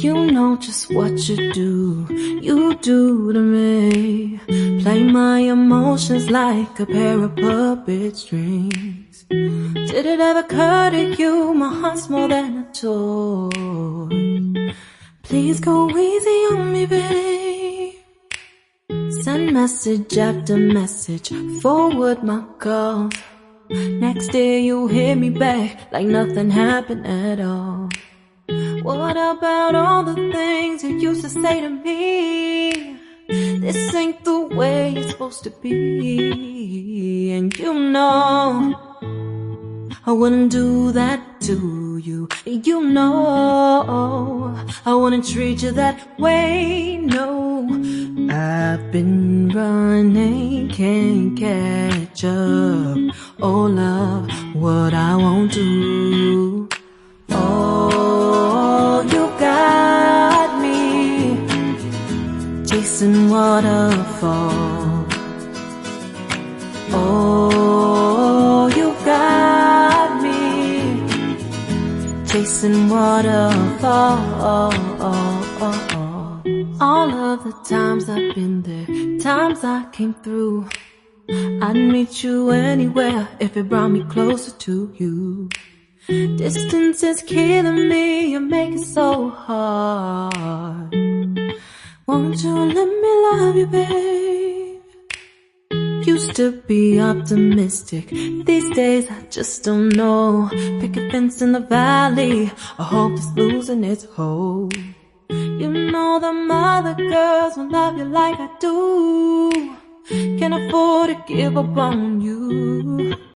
You know just what you do to me. Play my emotions like a pair of puppet strings. Did it ever occur to you my heart's more than a toy? Please go easy on me, babe. Send message after message, forward my calls. Next day you hit me back like nothing happened at all. What about all the things you used to say to me? This ain't the way it's supposed to be. And you know I wouldn't do that to you. You know I wouldn't treat you that way, no. I've been running, can't catch up. Oh love, what I won't do. Oh, you got me chasing waterfalls. Oh, you got me chasing waterfalls. All of the times I've been there, times I came through, I'd meet you anywhere if it brought me closer to you. Distance is killing me, you make it so hard. Won't you let me love you, babe? Used to be optimistic, these days I just don't know. Pick a fence in the valley, I hope it's losing its hold. You know them other girls won't love you like I do. Can't afford to give up on you.